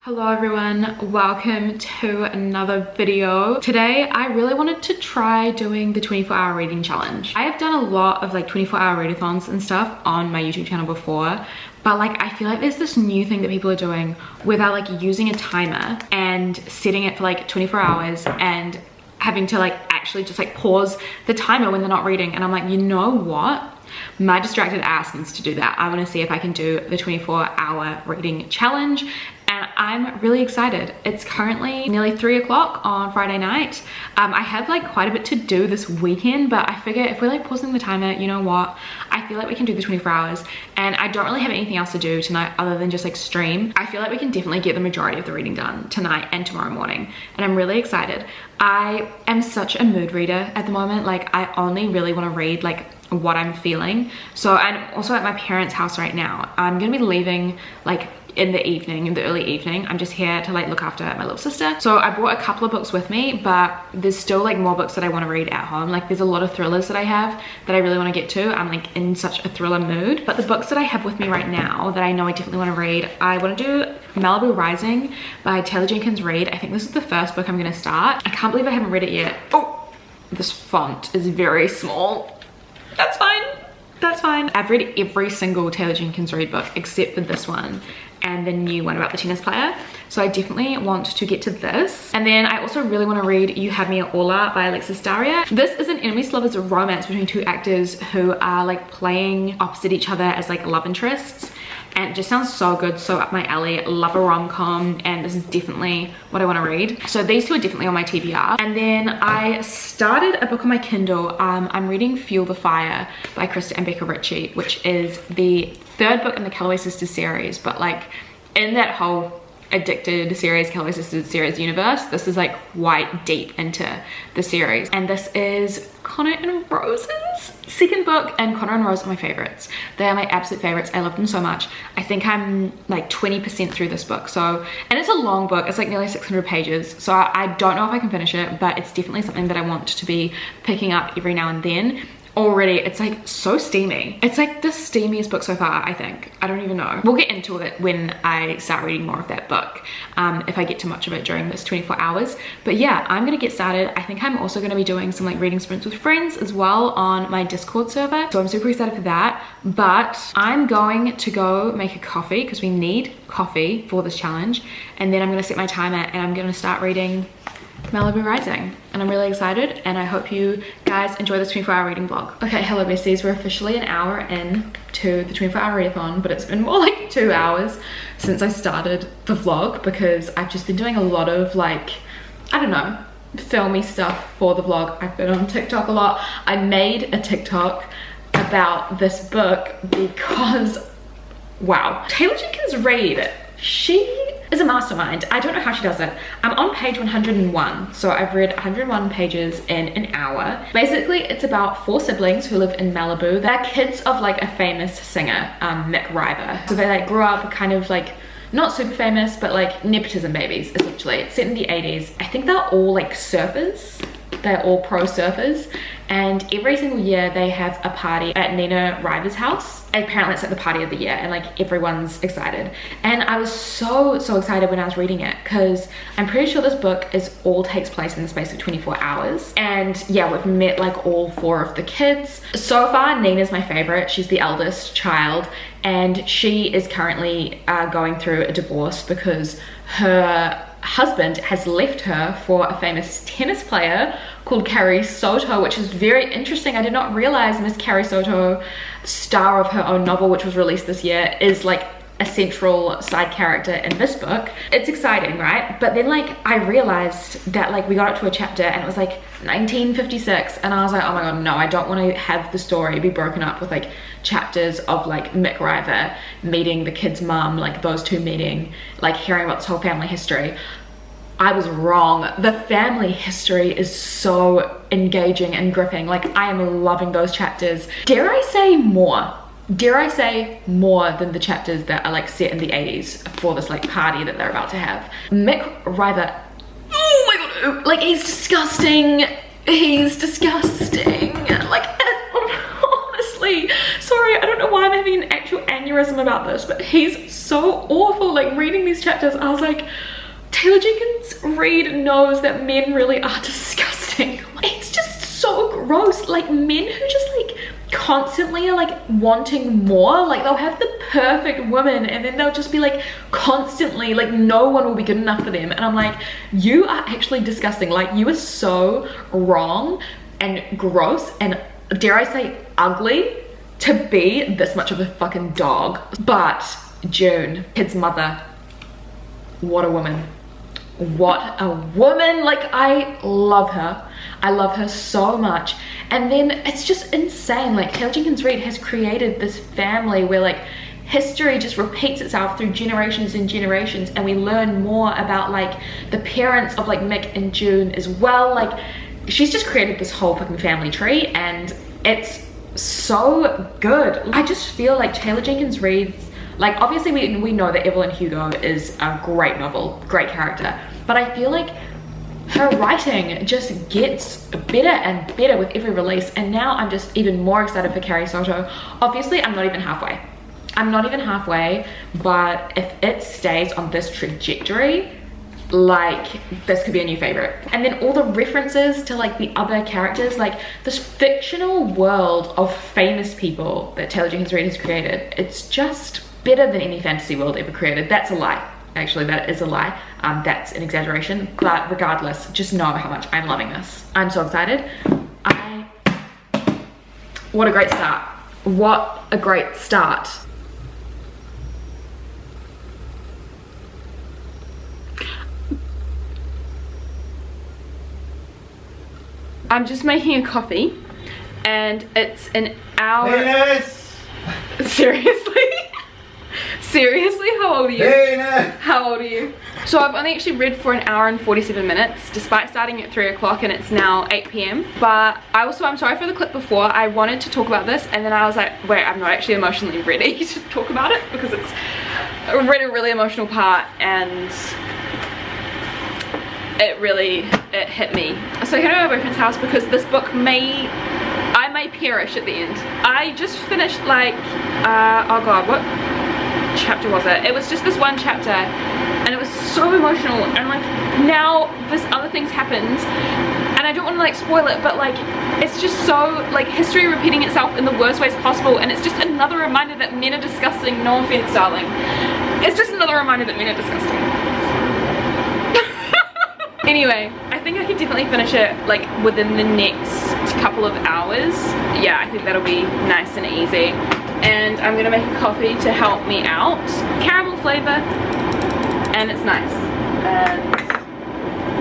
Hello everyone, welcome to another video. Today I really wanted to try doing the 24-hour reading challenge. I have done a lot of like 24-hour readathons and stuff on my YouTube channel before, but like I feel like there's this new thing that people are doing where they're like using a timer and setting it for like 24 hours and having to like actually just like pause the timer when they're not reading. And I'm like, you know what? My distracted ass needs to do that. I want to see if I can do the 24-hour reading challenge, and I'm really excited. It's currently nearly 3 o'clock on Friday night. I have like quite a bit to do this weekend, but I figure if we're like pausing the timer, you know what? I feel like we can do the 24 hours, and I don't really have anything else to do tonight other than just like stream. I feel like we can definitely get the majority of the reading done tonight and tomorrow morning, and I'm really excited. I am such a mood reader at the moment. Like I only really want to read like what I'm feeling. So I'm also at my parents' house right now. I'm gonna be leaving like in the evening, in the early evening. I'm just here to like look after my little sister. So I brought a couple of books with me, but there's still like more books that I want to read at home. Like there's a lot of thrillers that I have that I really want to get to. I'm like in such a thriller mood. But the books that I have with me right now that I know I definitely want to read, I want to do Malibu Rising by Taylor Jenkins Reid. I think this is the first book I'm gonna start. I can't believe I haven't read it yet. Oh, this font is very small. That's fine. That's fine. I've read every single Taylor Jenkins Reid book except for this one and the new one about the tennis player. So I definitely want to get to this. And then I also really want to read You Had Me at Ola by Alexis Daria. This is an enemies to lovers romance between two actors who are like playing opposite each other as like love interests. And it just sounds so good, so up my alley. Love a rom-com, and this is definitely what I want to read. So these two are definitely on my TBR. And then I started a book on my Kindle. I'm reading Fuel the Fire by Krista and Becca Ritchie, which is the third book in the Calloway Sisters series. But like in that whole Addicted series, Calloway Sisters series universe, this is like quite deep into the series. And this is Connor and Rose's second book, and Connor and Rose are my favorites. They are my absolute favorites. I love them so much. I think I'm like 20% through this book. So, and it's a long book. It's like nearly 600 pages. So I don't know if I can finish it, but it's definitely something that I want to be picking up every now and then. Already it's like so steamy. It's like the steamiest book so far, I think. I don't even know. We'll get into it when I start reading more of that book, if I get to much of it during this 24 hours. But yeah, I'm gonna get started. I think I'm also gonna be doing some like reading sprints with friends as well on my Discord server, so I'm super excited for that. But I'm going to go make a coffee because we need coffee for this challenge, and then I'm gonna set my timer and I'm gonna start reading Malibu Rising, and I'm really excited, and I hope you guys enjoy this 24-hour reading vlog. Okay, hello besties, we're officially an hour in to the 24-hour readathon, but it's been more like 2 hours since I started the vlog because I've just been doing a lot of like, I don't know, filmy stuff for the vlog. I've been on TikTok a lot. I made a TikTok about this book because, wow, Taylor Jenkins Reid, she is a mastermind. I don't know how she does it. I'm on page 101, so I've read 101 pages in an hour. Basically, it's about 4 siblings who live in Malibu. They're kids of like a famous singer, Mick River. So they like grew up kind of like not super famous, but like nepotism babies, essentially. It's set in the 80s. I think they're all like surfers. They're all pro surfers, and every single year they have a party at Nina River's house. Apparently it's like the party of the year, and like everyone's excited. And I was so excited when I was reading it because I'm pretty sure this book all takes place in the space of 24 hours. And yeah, we've met like all 4 of the kids. So far, Nina's my favorite. She's the eldest child, and she is currently going through a divorce because her husband has left her for a famous tennis player called Carrie Soto, which is very interesting. I did not realize Miss Carrie Soto, star of her own novel which was released this year, is like a central side character in this book. It's exciting, right? But then like I realized that like we got up to a chapter and it was like 1956, and I was like, oh my god, no, I don't want to have the story be broken up with like chapters of like Mick River meeting the kid's mum, like those two meeting, like hearing about this whole family history. I was wrong. The family history is so engaging and gripping. Like I am loving those chapters. Dare I say more? Dare I say more than the chapters that are like set in the 80s for this like party that they're about to have. Mick River, oh my god, like he's disgusting. He's disgusting. Like honestly, so sorry, I don't know why I'm having an actual aneurysm about this, but he's so awful. Like reading these chapters, I was like, Taylor Jenkins Reid knows that men really are disgusting. It's just so gross. Like men who just like constantly are like wanting more. Like they'll have the perfect woman and then they'll just be like constantly like no one will be good enough for them. And I'm like, you are actually disgusting. Like you are so wrong and gross and dare I say ugly to be this much of a fucking dog. But June, kid's mother, what a woman. What a woman. Like I love her. I love her so much. And then it's just insane. Like Taylor Jenkins Reid has created this family where like history just repeats itself through generations and generations, and we learn more about like the parents of like Mick and June as well. Like she's just created this whole fucking family tree and it's so good. I just feel like Taylor Jenkins Reid's, like obviously we know that Evelyn Hugo is a great novel, great character, but I feel like her writing just gets better and better with every release, and now I'm just even more excited for Carrie Soto. Obviously I'm not even halfway. But if it stays on this trajectory, like this could be a new favorite. And then all the references to like the other characters, like this fictional world of famous people that Taylor Jenkins Reid has created, it's just better than any fantasy world ever created. That's a lie. Actually, that is a lie. That's an exaggeration, but regardless, just know how much I'm loving this. I'm so excited. What a great start. What a great start. I'm just making a coffee and it's an hour. Yes. Seriously? Seriously? How old are you? How old are you? So I've only actually read for an hour and 47 minutes despite starting at 3 o'clock and it's now 8 p.m. But I'm sorry for the clip before. I wanted to talk about this and then I was like, wait, I'm not actually emotionally ready to talk about it because it's a really emotional part and it hit me. So I came to my boyfriend's house because this book I may perish at the end. I just finished like, oh god, what chapter was it? It was just this one chapter and it was so emotional and like now this other thing's happened and I don't want to like spoil it, but like it's just so like history repeating itself in the worst ways possible, and it's just another reminder that men are disgusting. No offense, darling. It's just another reminder that men are disgusting. Anyway, I think I can definitely finish it like within the next couple of hours. Yeah, I think that'll be nice and easy. And I'm gonna make a coffee to help me out. Caramel flavor, and it's nice. And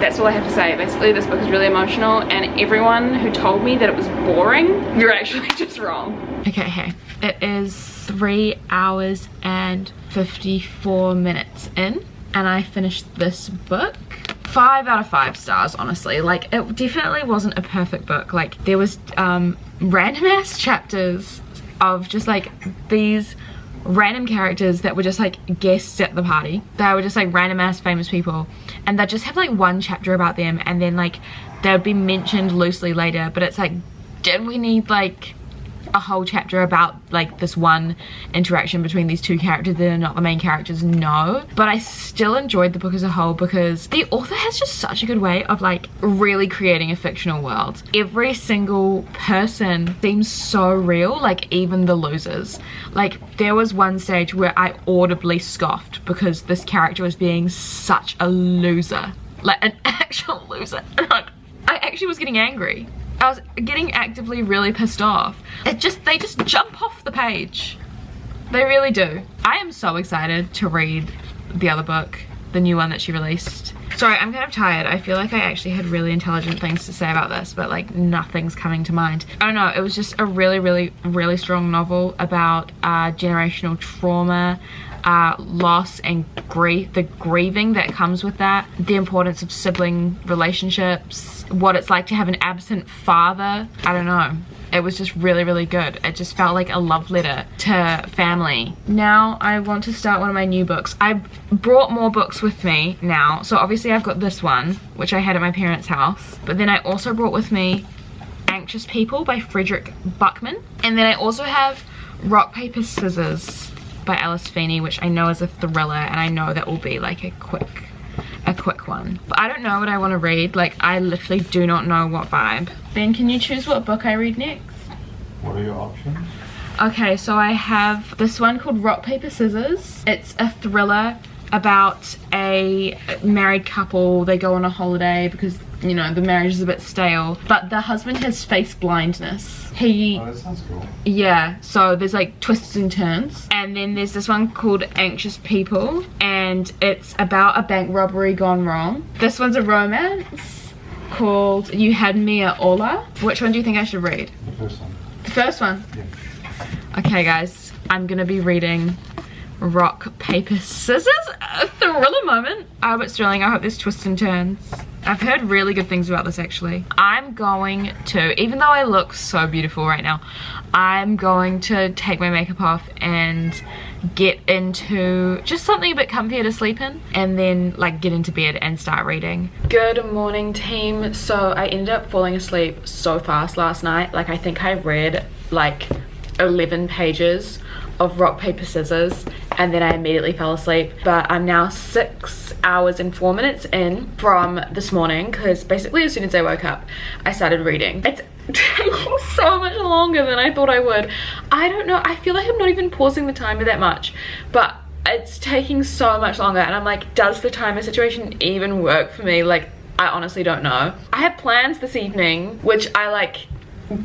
that's all I have to say. Basically, this book is really emotional, and everyone who told me that it was boring, you're actually just wrong. Okay, hey, it is 3 hours and 54 minutes in, and I finished this book. 5 out of 5 stars, honestly. Like, it definitely wasn't a perfect book. Like, there was random ass chapters of just like these random characters that were just like guests at the party. They were just like random ass famous people, and they'd just have like one chapter about them and then like they would be mentioned loosely later, but it's like, did we need like a whole chapter about like this one interaction between these two characters that are not the main characters? No, but I still enjoyed the book as a whole because the author has just such a good way of like really creating a fictional world. Every single person seems so real, like even the losers. Like there was one stage where I audibly scoffed because this character was being such a loser, like an actual loser. I actually was getting angry. I was getting actively really pissed off. They just jump off the page. They really do. I am so excited to read the other book, the new one that she released. Sorry, I'm kind of tired. I feel like I actually had really intelligent things to say about this, but like nothing's coming to mind. I don't know, it was just a really strong novel about generational trauma, loss and grief, the grieving that comes with that, the importance of sibling relationships, what it's like to have an absent father. I don't know, it was just really good. It just felt like a love letter to family. Now I want to start one of my new books. I brought more books with me now, so obviously I've got this one which I had at my parents' house, but then I also brought with me Anxious People by Frederick Buckman, and then I also have Rock, Paper, Scissors by Alice Feeney, which I know is a thriller, and I know that will be like a quick one. But I don't know what I want to read. Like, I literally do not know what vibe. Ben, can you choose what book I read next? What are your options? Okay, so I have this one called Rock, Paper, Scissors. It's a thriller about a married couple. They go on a holiday because, you know, the marriage is a bit stale, but the husband has face blindness. Oh, that sounds cool. Yeah, so there's like twists and turns. And then there's this one called Anxious People, and it's about a bank robbery gone wrong. This one's a romance called You Had Me at Ola. Which one do you think I should read? The first one. The first one? Yeah. Okay guys, I'm gonna be reading Rock, Paper, Scissors, a thriller moment. I hope it's thrilling. I hope there's twists and turns. I've heard really good things about this actually. I'm going to, even though I look so beautiful right now, I'm going to take my makeup off and get into just something a bit comfier to sleep in, and then like get into bed and start reading. Good morning team. So I ended up falling asleep so fast last night. Like, I think I read like 11 pages of Rock, Paper, Scissors, and then I immediately fell asleep. But I'm now 6 hours and 4 minutes in from this morning, because basically as soon as I woke up I started reading. It's taking so much longer than I thought I would. I don't know, I feel like I'm not even pausing the timer that much, but it's taking so much longer, and I'm like, does the timer situation even work for me? Like, I honestly don't know. I had plans this evening, which I like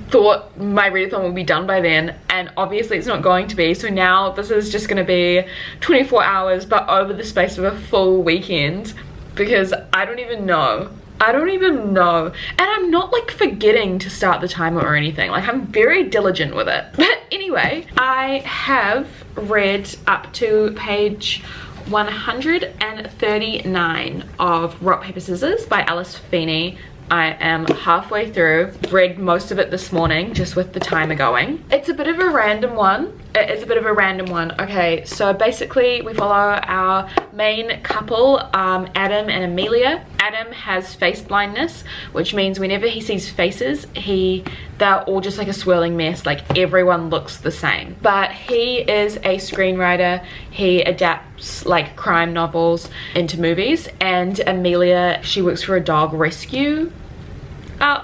thought my readathon would be done by then, and obviously it's not going to be. So now this is just going to be 24 hours, but over the space of a full weekend, because I don't even know. And I'm not like forgetting to start the timer or anything. Like, I'm very diligent with it. But anyway, I have read up to page 139 of Rock, Paper, Scissors by Alice Feeney. I am halfway through. Read most of it this morning just with the timer going. It's a bit of a random one. It is a bit of a random one. Okay, so basically we follow our main couple, Adam and Amelia. Adam has face blindness, which means whenever he sees faces, they're all just like a swirling mess. Like, everyone looks the same. But he is a screenwriter. He adapts like crime novels into movies. And Amelia, she works for a dog rescue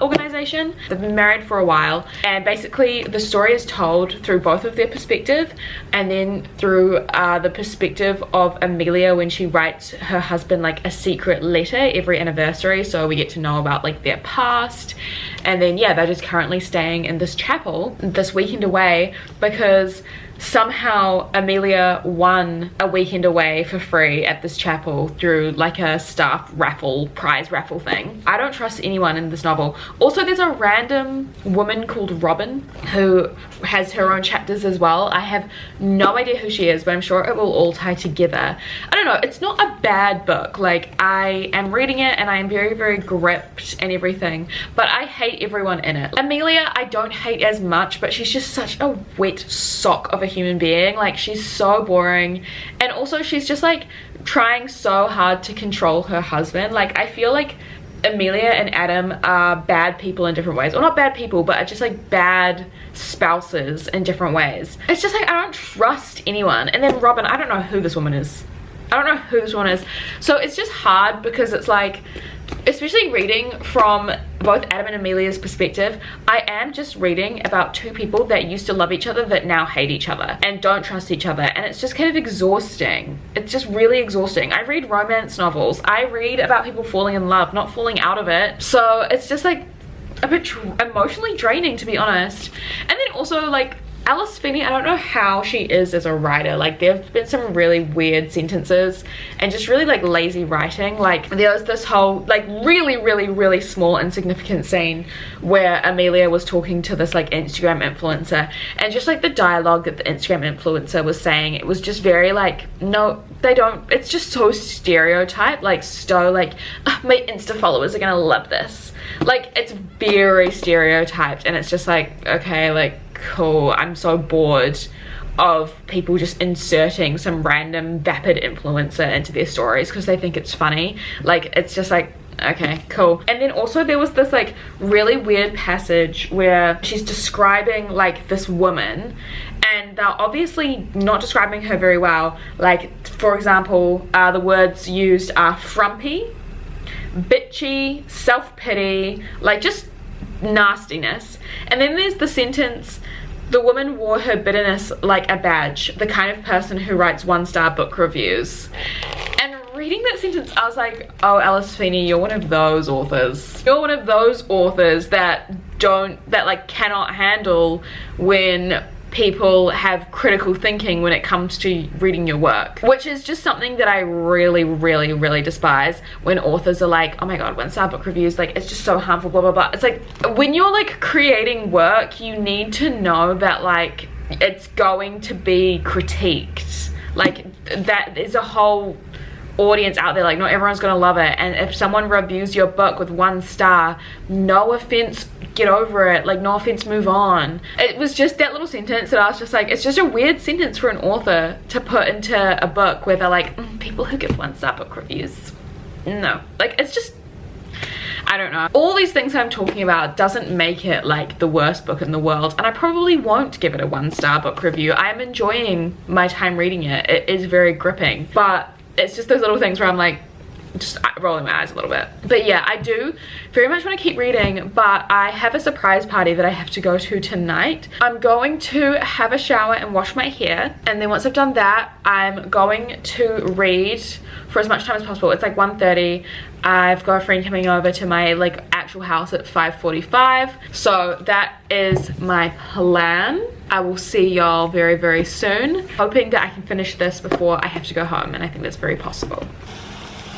organization. They've been married for a while, and basically the story is told through both of their perspective, and then through the perspective of Amelia when she writes her husband like a secret letter every anniversary, so we get to know about like their past. And then yeah, they're just currently staying in this chapel this weekend away, because somehow Amelia won a weekend away for free at this chapel through like a staff raffle, prize raffle thing. I don't trust anyone in this novel. Also, there's a random woman called Robin who has her own chapters as well. I have no idea who she is, but I'm sure it will all tie together. I don't know, it's not a bad book. Like, I am reading it and I am very, very gripped and everything, but I hate everyone in it. Amelia, I don't hate as much, but she's just such a wet sock of a human being. Like, she's so boring, and also she's just like trying so hard to control her husband. Like, I feel like Amelia and Adam are bad people in different ways, or not bad people, but are just like bad spouses in different ways. It's just like, I don't trust anyone. And then Robin, I don't know who this woman is. So it's just hard, because it's like, especially reading from both Adam and Amelia's perspective, I am just reading about two people that used to love each other that now hate each other and don't trust each other, and it's just kind of exhausting. It's just really exhausting. I read romance novels. I read about people falling in love, not falling out of it. So it's just like a bit emotionally draining, to be honest. And then also like Alice Feeney, I don't know how she is as a writer. Like, there have been some really weird sentences and just really like lazy writing. Like, there was this whole like really small insignificant scene where Amelia was talking to this like Instagram influencer, and just like the dialogue that the Instagram influencer was saying, it was just very like, no, they don't, it's just so stereotyped. Like, so like, my Insta followers are gonna love this. Like, it's very stereotyped, and it's just like, okay, like, cool. I'm so bored of people just inserting some random vapid influencer into their stories because they think it's funny. Like, it's just like, okay, cool. And then also there was this like really weird passage where she's describing like this woman, and and they're obviously not describing her very well. Like, for example, the words used are frumpy, bitchy, self-pity, like just nastiness. And then there's the sentence, the woman wore her bitterness like a badge, the kind of person who writes 1-star book reviews. And reading that sentence, I was like, oh, Alice Feeney, you're one of those authors. You're one of those authors that like cannot handle when people have critical thinking when it comes to reading your work, which is just something that I really, really, really despise. When authors are like, oh my god, 1-star book reviews, like it's just so harmful, blah blah blah. It's like, when you're like creating work, you need to know that like it's going to be critiqued. Like, that is a whole audience out there, like not everyone's gonna love it. And if someone reviews your book with 1 star, no offense, get over it, like no offense, move on. It was just that little sentence that I was just like, it's just a weird sentence for an author to put into a book where they're like, people who give 1-star book reviews, no, like it's just, I don't know. All these things I'm talking about doesn't make it like the worst book in the world, and I probably won't give it a 1-star book review. I am enjoying my time reading it. It is very gripping, but it's just those little things where I'm like, just rolling my eyes a little bit. But yeah, I do very much want to keep reading, but I have a surprise party that I have to go to tonight. I'm going to have a shower and wash my hair, and then once I've done that, I'm going to read for as much time as possible. It's like 1:30. I've got a friend coming over to my like actual house at 5:45, so that is my plan. I will see y'all very, very soon, hoping that I can finish this before I have to go home, and I think that's very possible.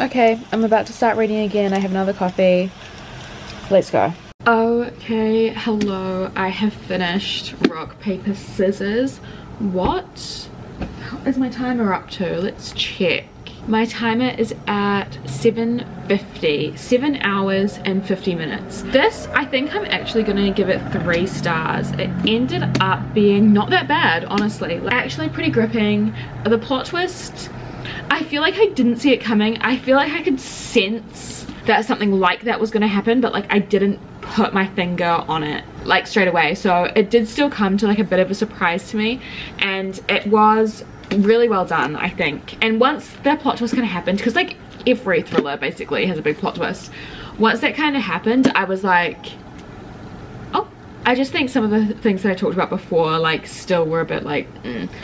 Okay, I'm about to start reading again. I have another coffee. Let's go. Okay, hello. I have finished rock, paper, scissors. What is my timer up to? Let's check. My timer is at 7:50, 7 hours and 50 minutes. This, I think I'm actually gonna give it 3 stars. It ended up being not that bad, honestly. Like, actually pretty gripping. The plot twist, I feel like I didn't see it coming. I feel like I could sense that something like that was gonna happen, but like I didn't put my finger on it like straight away. So it did still come to like a bit of a surprise to me, and it was really well done, I think. And once that plot twist kind of happened, because like every thriller basically has a big plot twist, once that kind of happened, I was like, oh, I just think some of the things that I talked about before like still were a bit like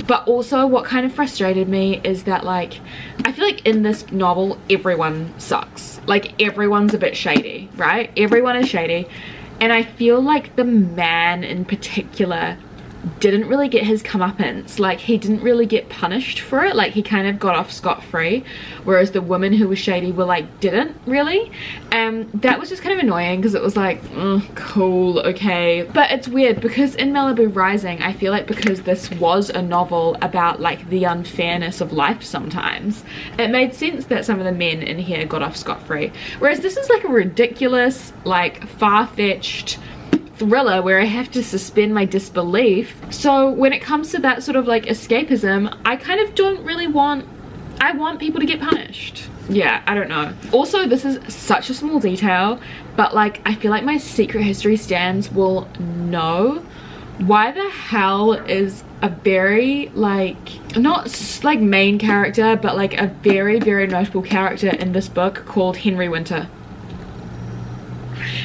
But also what kind of frustrated me is that like I feel like in this novel everyone sucks, like everyone's a bit shady, right? Everyone is shady, and I feel like the man in particular didn't really get his comeuppance. Like he didn't really get punished for it, like he kind of got off scot-free, whereas the women who were shady were like didn't really. That was just kind of annoying, because it was like, cool, okay. But it's weird because in Malibu Rising, I feel like because this was a novel about like the unfairness of life sometimes, it made sense that some of the men in here got off scot-free, whereas this is like a ridiculous, like far-fetched thriller where I have to suspend my disbelief. So when it comes to that sort of like escapism, I kind of don't really want, I want people to get punished. Yeah, I don't know. Also, this is such a small detail, but like I feel like my secret history stans will know why the hell is a very like, not like main character, but like a very, very notable character in this book called Henry Winter.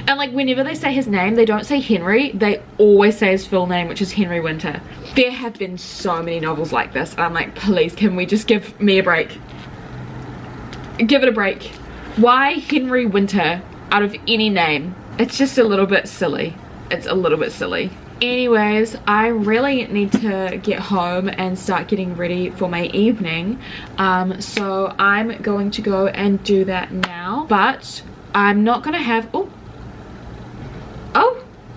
And like whenever they say his name, they don't say Henry, they always say his full name, which is Henry Winter. There have been so many novels like this, and I'm like, please, can we just give me a break? Give it a break. Why Henry Winter out of any name? It's just a little bit silly. It's a little bit silly. Anyways, I really need to get home and start getting ready for my evening. So I'm going to go and do that now, but I'm not gonna have, oh,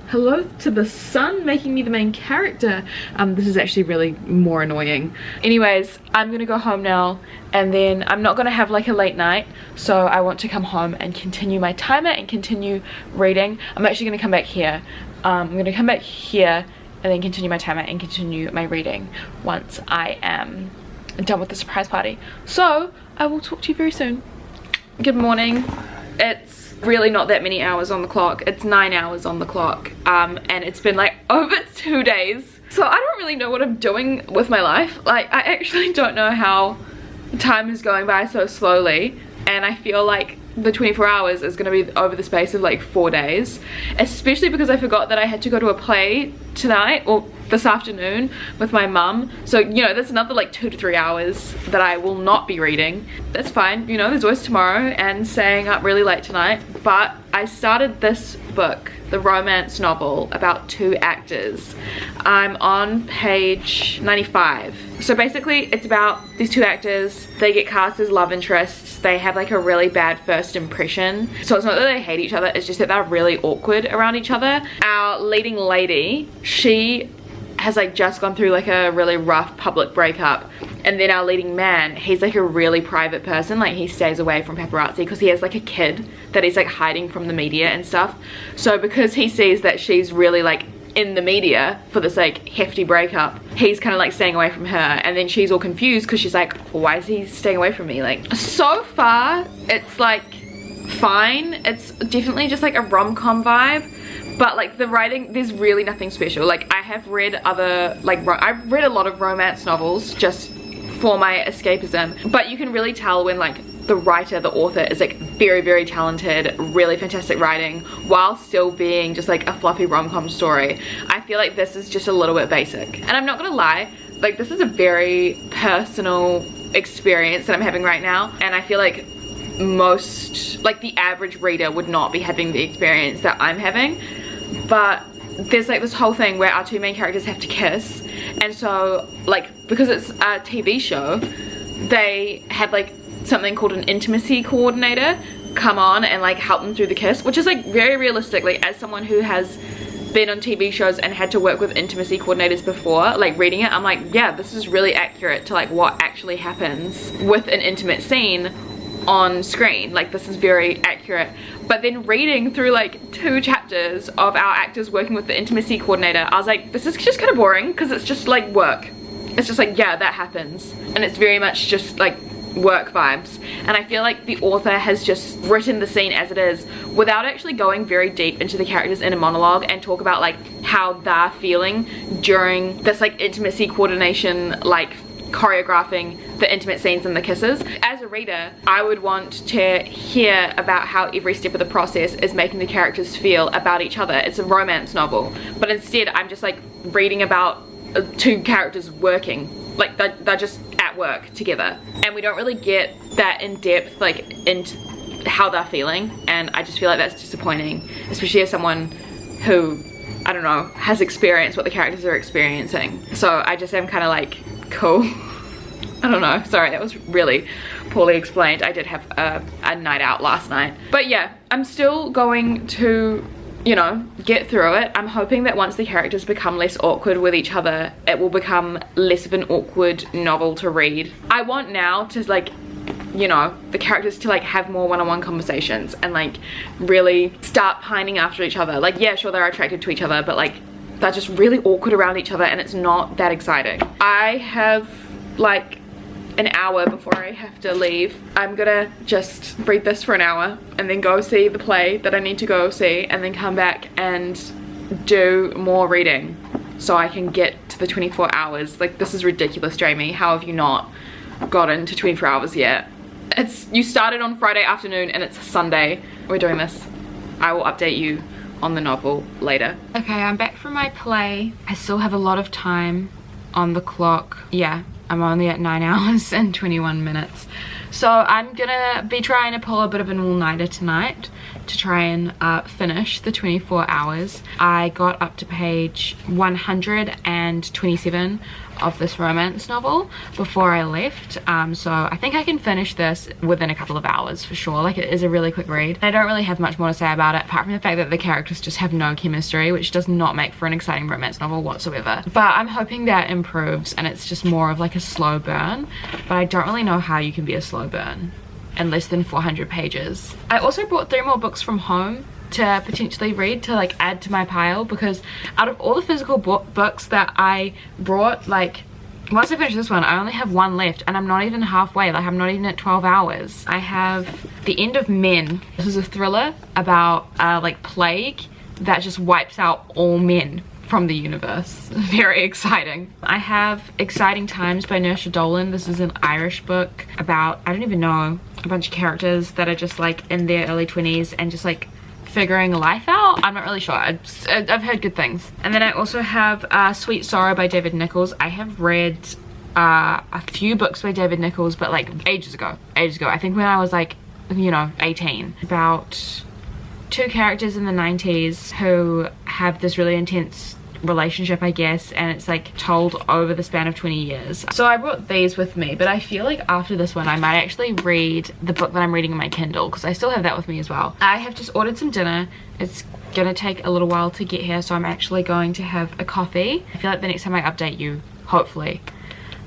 hello to the sun making me the main character. This is actually really more annoying. Anyways, I'm gonna go home now, and then I'm not gonna have like a late night, so I want to come home and continue my timer and continue reading. I'm actually gonna come back here. I'm gonna come back here and then continue my timer and continue my reading once I am done with the surprise party. So I will talk to you very soon. Good morning. It's really not that many hours on the clock. It's 9 hours on the clock, and it's been like over 2 days So I don't really know what I'm doing with my life. Like, I actually don't know how time is going by so slowly, and I feel like the 24 hours is going to be over the space of like 4 days, especially because I forgot that I had to go to a play tonight, or this afternoon, with my mum. So, you know, that's another like 2 to 3 hours that I will not be reading. That's fine, you know, there's always tomorrow and staying up really late tonight. But I started this book, the romance novel about 2 actors. I'm on page 95. So basically it's about these 2 actors. They get cast as love interests. They have like a really bad first impression. So it's not that they hate each other, it's just that they're really awkward around each other. Our leading lady, she has like just gone through like a really rough public breakup, and then our leading man, he's like a really private person. Like, he stays away from paparazzi because he has like a kid that he's like hiding from the media and stuff. So because he sees that she's really like in the media for this like hefty breakup, he's kind of like staying away from her, and then she's all confused because she's like, why is he staying away from me? Like, so far it's like fine. It's definitely just like a rom-com vibe. But like the writing, there's really nothing special. Like, I have read other, like, I've read a lot of romance novels just for my escapism. But you can really tell when like the writer, the author is like very, very talented, really fantastic writing, while still being just like a fluffy rom-com story. I feel like this is just a little bit basic. And I'm not gonna lie, like, this is a very personal experience that I'm having right now. And I feel like most, like, the average reader would not be having the experience that I'm having. But there's like this whole thing where our 2 main characters have to kiss, and so like, because it's a TV show, they have like something called an intimacy coordinator come on and like help them through the kiss, which is like very realistic. Like, as someone who has been on TV shows and had to work with intimacy coordinators before, like, reading it, I'm like, yeah, this is really accurate to like what actually happens with an intimate scene on screen. Like, this is very accurate. But then reading through like 2 chapters of our actors working with the intimacy coordinator, I was like, this is just kind of boring, because it's just like work. It's just like, yeah, that happens, and it's very much just like work vibes. And I feel like the author has just written the scene as it is without actually going very deep into the characters in a monologue and talk about like how they're feeling during this like intimacy coordination, like choreographing the intimate scenes and the kisses. As a reader, I would want to hear about how every step of the process is making the characters feel about each other. It's a romance novel, but instead I'm just like reading about 2 characters working, like they're just at work together, and we don't really get that in depth like into how they're feeling. And I just feel like that's disappointing, especially as someone who, I don't know, has experienced what the characters are experiencing. So I just am kind of like, cool. I don't know, sorry, that was really poorly explained. I did have a night out last night. But yeah, I'm still going to, you know, get through it. I'm hoping that once the characters become less awkward with each other, it will become less of an awkward novel to read. I want now to like, you know, the characters to like have more one-on-one conversations and like really start pining after each other. Like, yeah, sure, they're attracted to each other, but like they're just really awkward around each other, and it's not that exciting. I have like an hour before I have to leave. I'm gonna just read this for an hour and then go see the play that I need to go see, and then come back and do more reading so I can get to the 24 hours. Like, this is ridiculous, Jamie. How have you not gotten to 24 hours yet? You started on Friday afternoon and it's Sunday. We're doing this. I will update you on the novel later. Okay, I'm back from my play. I still have a lot of time on the clock. Yeah, I'm only at 9 hours and 21 minutes. So I'm gonna be trying to pull a bit of an all-nighter tonight to try and finish the 24 hours. I got up to page 127 of this romance novel before I left, so I think I can finish this within a couple of hours for sure. Like, it is a really quick read. I don't really have much more to say about it, apart from the fact that the characters just have no chemistry, which does not make for an exciting romance novel whatsoever. But I'm hoping that improves and it's just more of like a slow burn, but I don't really know how you can be a slow burn in less than 400 pages. I also brought 3 more books from home to potentially read, to like add to my pile, because out of all the physical books that I brought, like, once I finish this one, I only have 1 left, and I'm not even halfway. Like, I'm not even at 12 hours. I have The End of Men. This is a thriller about like plague that just wipes out all men from the universe. Very exciting. I have Exciting Times by Nersha Dolan. This is an Irish book about, I don't even know, a bunch of characters that are just like in their early 20s and just like figuring life out. I'm not really sure. I've heard good things. And then I also have Sweet Sorrow by David Nichols. I have read a few books by David Nichols, but like ages ago. I think when I was like, you know, 18. About two characters in the 90s who have this really intense relationship, I guess, and it's like told over the span of 20 years. So I brought these with me, but I feel like after this one I might actually read the book that I'm reading in my Kindle, because I still have that with me as well. I have just ordered some dinner. It's gonna take a little while to get here, so I'm actually going to have a coffee. I feel like the next time I update you, hopefully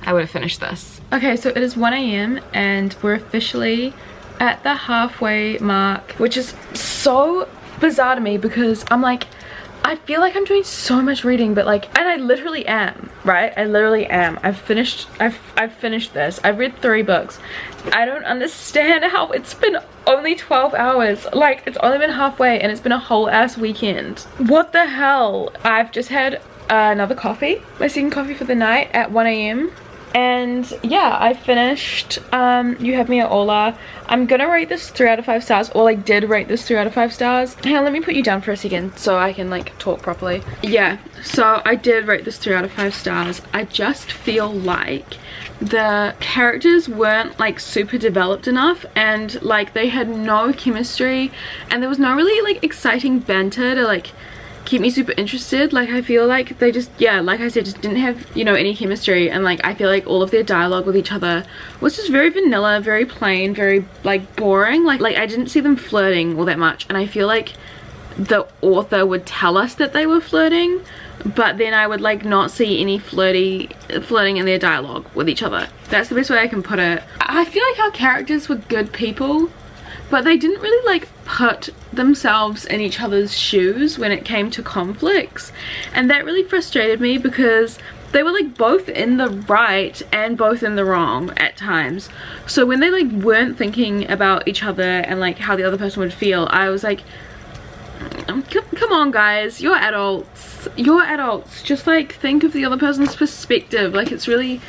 I would have finished this. Okay, so it is 1 AM and we're officially at the halfway mark, which is so bizarre to me because I'm like, I feel like I'm doing so much reading, but like, and I literally am, right? I literally am. I've finished this. I've read 3 books. I don't understand how it's been only 12 hours. Like, it's only been halfway and it's been a whole ass weekend. What the hell? I've just had another coffee, my second coffee for the night at 1 AM. And yeah, I finished You Have Me at Ola. I'm gonna rate this 3 out of 5 stars, or like did rate this 3 out of 5 stars. Hang on, let me put you down for a second so I can like talk properly. Yeah, so I did rate this 3 out of 5 stars. I just feel like the characters weren't like super developed enough, and like they had no chemistry, and there was no really like exciting banter to like keep me super interested. Like, I feel like they just, yeah, like I said, just didn't have, you know, any chemistry, and like I feel like all of their dialogue with each other was just very vanilla, very plain, very like boring. Like I didn't see them flirting all that much, and I feel like the author would tell us that they were flirting, but then I would like not see any flirting in their dialogue with each other. That's the best way I can put it. I feel like our characters were good people, but they didn't really like put themselves in each other's shoes when it came to conflicts, and that really frustrated me because they were like both in the right and both in the wrong at times. So when they like weren't thinking about each other and like how the other person would feel, I was like, come on guys, you're adults, just like think of the other person's perspective. Like, it's really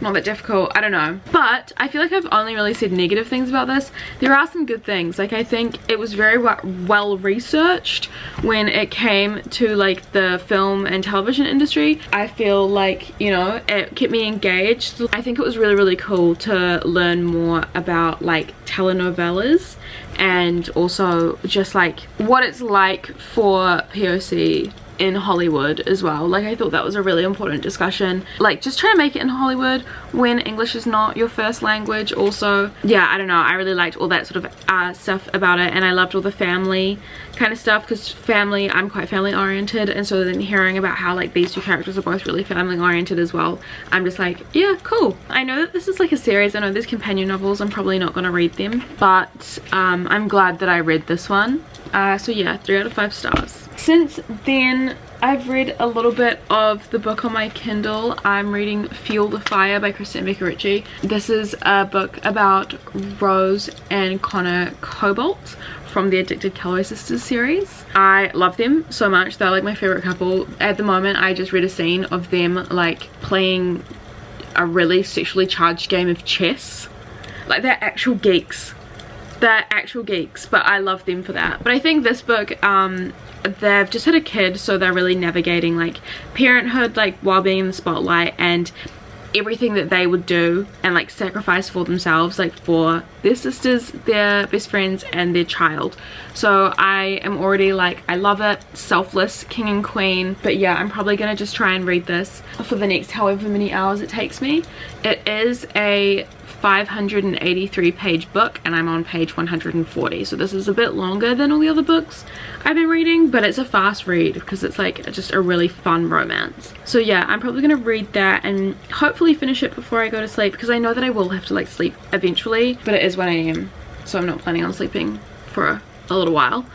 not that difficult. I don't know, but I feel like I've only really said negative things about this. There are some good things. Like, I think it was very well researched when it came to like the film and television industry. I feel like, you know, it kept me engaged. I think it was really cool to learn more about like telenovelas, and also just like what it's like for POC in Hollywood as well. Like, I thought that was a really important discussion, like just trying to make it in Hollywood when English is not your first language. Also, yeah, I don't know, I really liked all that sort of stuff about it, and I loved all the family kind of stuff, because I'm quite family oriented, and so then hearing about how like these two characters are both really family oriented as well, I'm just like, yeah, cool. I know that this is like a series, I know there's companion novels, I'm probably not gonna read them, but I'm glad that I read this one. So yeah, 3 out of 5 stars. Since then, I've read a little bit of the book on my Kindle. I'm reading Fuel the Fire by Kristen Ritchie. This is a book about Rose and Connor Cobalt from the Addicted Calloway Sisters series. I love them so much. They're like my favorite couple. At the moment, I just read a scene of them like playing a really sexually charged game of chess. Like, they're actual geeks. They're actual geeks, but I love them for that. But I think this book, they've just had a kid, so they're really navigating like parenthood, like while being in the spotlight, and everything that they would do and like sacrifice for themselves, like for their sisters, their best friends, and their child. So I am already like, I love it. Selfless king and queen. But yeah, I'm probably gonna just try and read this for the next however many hours it takes me. It is a 583 page book, and I'm on page 140, so this is a bit longer than all the other books I've been reading, but it's a fast read because it's like just a really fun romance. So yeah, I'm probably gonna read that and hopefully finish it before I go to sleep, because I know that I will have to like sleep eventually, but it is 1 AM, so I'm not planning on sleeping for a little while.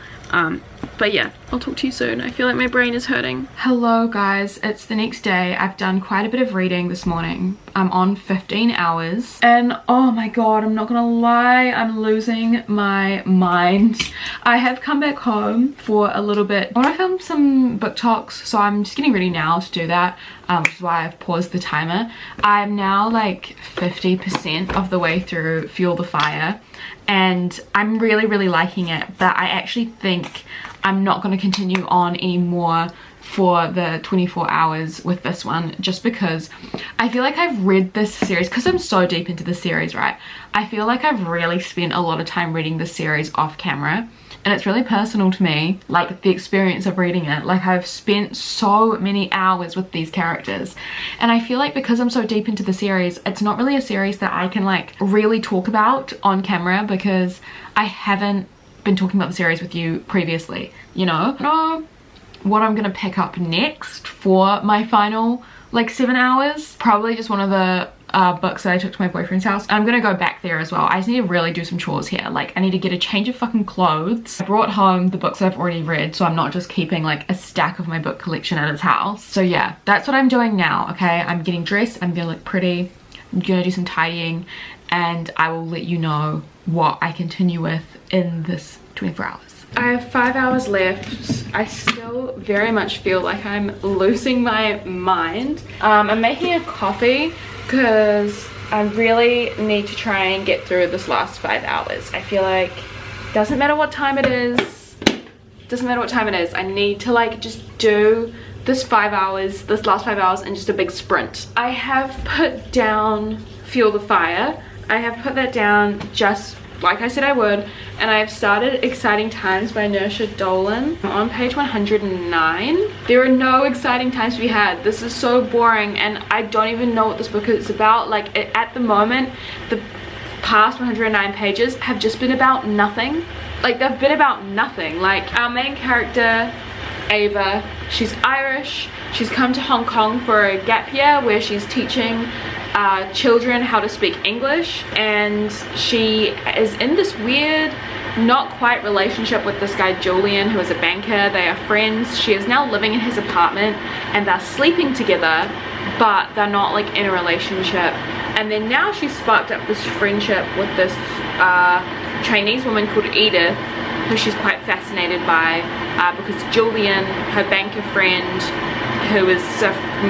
But yeah, I'll talk to you soon. I feel like my brain is hurting. Hello guys, it's the next day. I've done quite a bit of reading this morning. I'm on 15 hours and oh my god, I'm not gonna lie, I'm losing my mind. I have come back home for a little bit. I want to film some book talks, so I'm just getting ready now to do that, which is why I've paused the timer. I'm now like 50% of the way through Fuel the Fire and I'm really liking it, but I actually think I'm not going to continue on anymore for the 24 hours with this one, just because I feel like I've read this series, because I'm so deep into the series, right? I feel like I've really spent a lot of time reading this series off camera, and it's really personal to me, like the experience of reading it. Like I've spent so many hours with these characters, and I feel like because I'm so deep into the series, it's not really a series that I can like really talk about on camera, because I haven't been talking about the series with you previously, you know? I don't know what I'm gonna pick up next for my final like 7 hours. Probably just one of the books that I took to my boyfriend's house. I'm gonna go back there as well. I just need to really do some chores here. Like I need to get a change of fucking clothes. I brought home the books I've already read, so I'm not just keeping like a stack of my book collection at his house. So yeah, that's what I'm doing now, okay? I'm getting dressed, I'm gonna look pretty, I'm gonna do some tidying, and I will let you know what I continue with in this 24 hours. I have 5 hours left. I still very much feel like I'm losing my mind. I'm making a coffee because I really need to try and get through this last 5 hours. I feel like doesn't matter what time it is, I need to like just do this 5 hours, this last 5 hours in just a big sprint. I have put down Fuel the Fire. I have put that down just like I said I would, and I have started Exciting Times by Nersha Dolan. I'm on page 109. There are no exciting times to be had. This is so boring, and I don't even know what this book is about. Like at the moment, the past 109 pages have just been about nothing. Like they've been about nothing. Like our main character, Ava, she's Irish. She's come to Hong Kong for a gap year where she's teaching children how to speak English, and she is in this weird not quite relationship with this guy Julian, who is a banker. They are friends. She is now living in his apartment and they're sleeping together, but they're not like in a relationship. And then now she's sparked up this friendship with this Chinese woman called Edith, who she's quite fascinated by, because Julian, her banker friend, who is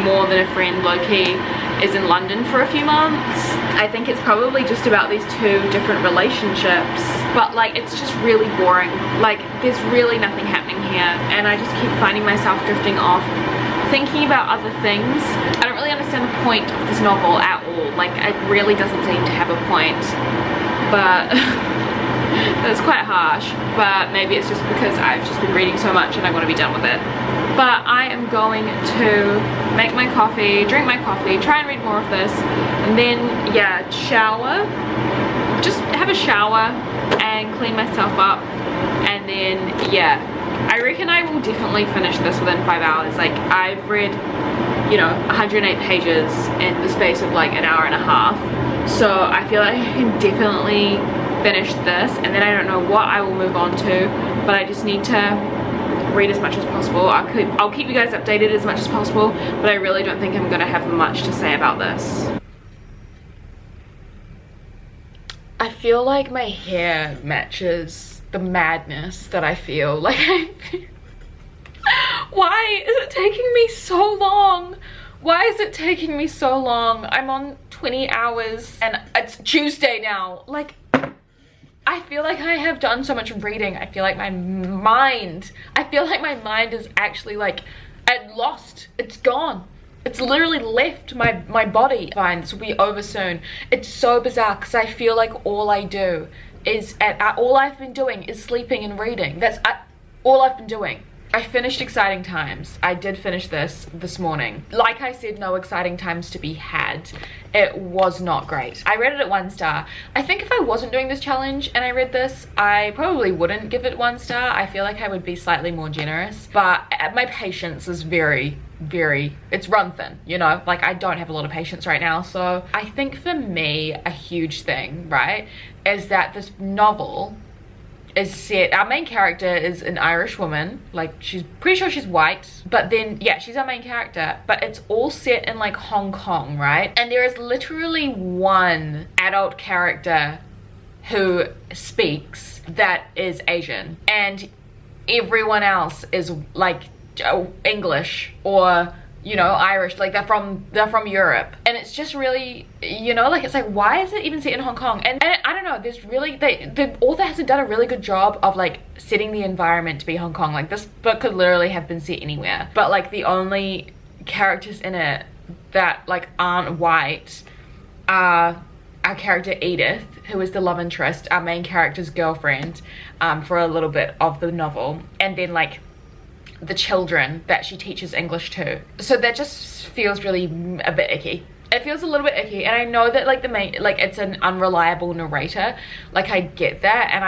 more than a friend low-key, is in London for a few months. I think it's probably just about these two different relationships, but like it's just really boring. Like there's really nothing happening here, and I just keep finding myself drifting off, thinking about other things. I don't really understand the point of this novel at all. Like it really doesn't seem to have a point, but that's quite harsh. But maybe it's just because I've just been reading so much and I want to be done with it. But I am going to make my coffee, drink my coffee, try and read more of this, and then yeah, shower, just have a shower and clean myself up, and then yeah, I reckon I will definitely finish this within 5 hours. Like I've read, you know, 108 pages in the space of like an hour and a half, so I feel like I can definitely finish this, and then I don't know what I will move on to, but I just need to read as much as possible. I'll keep you guys updated as much as possible, but I really don't think I'm gonna have much to say about this. I feel like my hair matches the madness that I feel. Like why is it taking me so long? Why is it taking me so long? I'm on 20 hours and it's Tuesday now. Like I feel like I have done so much reading. I feel like my mind is actually like lost. It's gone. It's literally left my body. Fine, this will be over soon. It's so bizarre because I feel like all I do is all I've been doing is sleeping and reading. That's all I've been doing. I finished Exciting Times. I did finish this morning. Like I said, no exciting times to be had. It was not great. I rated it 1 star. I think if I wasn't doing this challenge and I read this, I probably wouldn't give it 1 star. I feel like I would be slightly more generous, but my patience is very, it's run thin, you know? Like I don't have a lot of patience right now. So I think for me, a huge thing, right, is that this novel is set, our main character is an Irish woman, like she's pretty sure she's white, but then yeah, she's our main character, but it's all set in like Hong Kong, right? And there is literally one adult character who speaks that is Asian, and everyone else is like English or, you know, Irish, like they're from Europe. And it's just really, you know, like it's like, why is it even set in Hong Kong? And I don't know, there's really, the author hasn't done a really good job of like setting the environment to be Hong Kong. Like this book could literally have been set anywhere, but like the only characters in it that like aren't white are our character Edith, who is the love interest, our main character's girlfriend, for a little bit of the novel, and then like the children that she teaches English to. So that just feels really a bit icky. It feels a little bit icky, and I know that like the main, like it's an unreliable narrator, like I get that, and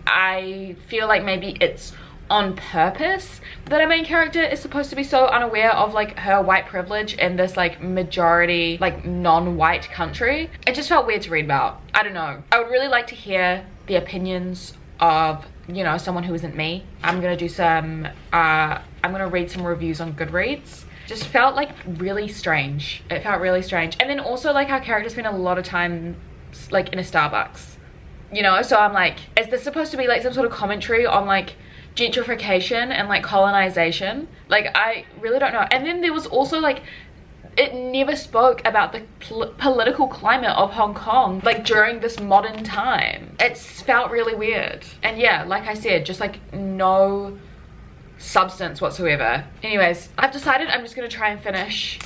I feel like maybe it's on purpose that our main character is supposed to be so unaware of like her white privilege in this like majority like non-white country. It just felt weird to read about. I don't know, I would really like to hear the opinions of, you know, someone who isn't me. I'm gonna do some I'm gonna read some reviews on Goodreads. Just felt like really strange. It felt really strange. And then also like our character spent a lot of time like in a Starbucks, you know, so I'm like, is this supposed to be like some sort of commentary on like gentrification and like colonization? Like I really don't know. And then there was also like, it never spoke about the political climate of Hong Kong like during this modern time. It felt really weird. And yeah, like I said, just like no substance whatsoever. Anyways, I've decided I'm just gonna try and finish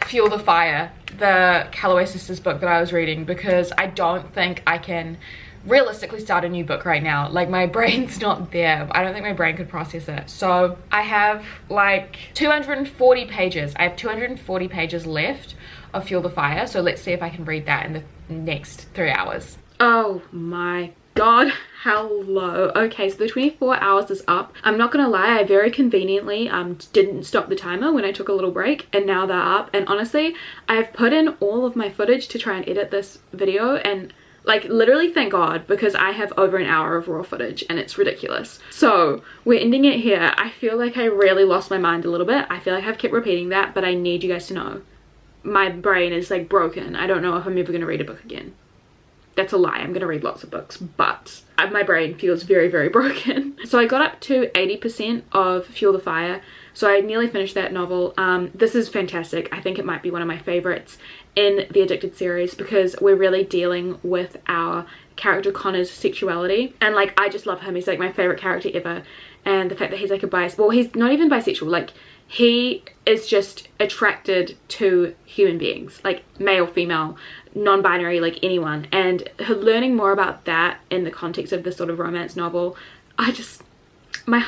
Fuel the Fire, the Calloway Sisters book that I was reading, because I don't think I can realistically start a new book right now. Like my brain's not there. I don't think my brain could process it. So I have like 240 pages. I have 240 pages left of Fuel the Fire. So let's see if I can read that in the next 3 hours. Oh my god, hello. Okay, so the 24 hours is up. I'm not gonna lie, I very conveniently didn't stop the timer when I took a little break, and now they're up. And honestly, I've put in all of my footage to try and edit this video, and like literally thank god, because I have over an hour of raw footage and it's ridiculous. So we're ending it here. I feel like I really lost my mind a little bit. I feel like I've kept repeating that, but I need you guys to know my brain is like broken. I don't know if I'm ever gonna read a book again. That's a lie. I'm gonna read lots of books, but my brain feels very, very broken. So I got up to 80% of Fuel the Fire. So I nearly finished that novel. This is fantastic. I think it might be one of my favorites in the Addicted series, because we're really dealing with our character Connor's sexuality, and like I just love him. He's like my favorite character ever. And the fact that he's like well, he's not even bisexual, like he is just attracted to human beings, like male, female, non-binary, like anyone. And learning more about that in the context of this sort of romance novel, my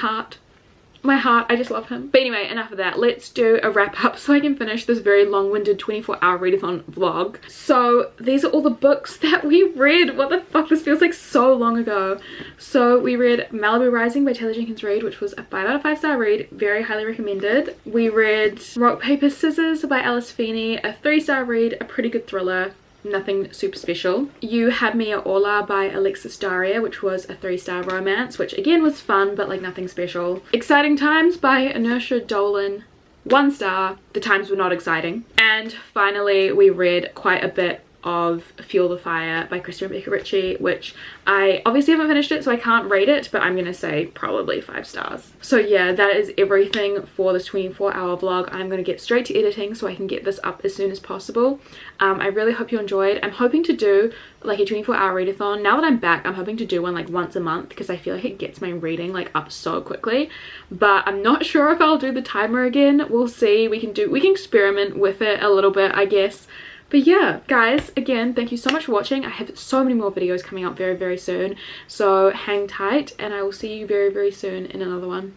heart, I just love him. But anyway, enough of that. Let's do a wrap up so I can finish this very long-winded 24-hour readathon vlog. So these are all the books that we read. What the fuck, this feels like so long ago. So we read Malibu Rising by Taylor Jenkins Reid, which was a 5 out of 5 star read, very highly recommended. We read Rock Paper Scissors by Alice Feeney, a 3-star read, a pretty good thriller, nothing super special. You Had Me at Ola by Alexis Daria, which was a 3-star romance, which again was fun but like nothing special. Exciting Times by Inertia Dolan, 1 star. The times were not exciting. And finally we read quite a bit of Fuel the Fire by Krista and Becca Ritchie, which I obviously haven't finished it, so I can't rate it, but I'm gonna say probably 5 stars. So yeah, that is everything for this 24-hour vlog. I'm gonna get straight to editing so I can get this up as soon as possible. I really hope you enjoyed. I'm hoping to do like a 24-hour readathon. Now that I'm back, I'm hoping to do one like once a month, because I feel like it gets my reading like up so quickly. But I'm not sure if I'll do the timer again. We'll see. We can experiment with it a little bit, I guess. But yeah, guys, again, thank you so much for watching. I have so many more videos coming up very, very soon. So hang tight, and I will see you very, very soon in another one.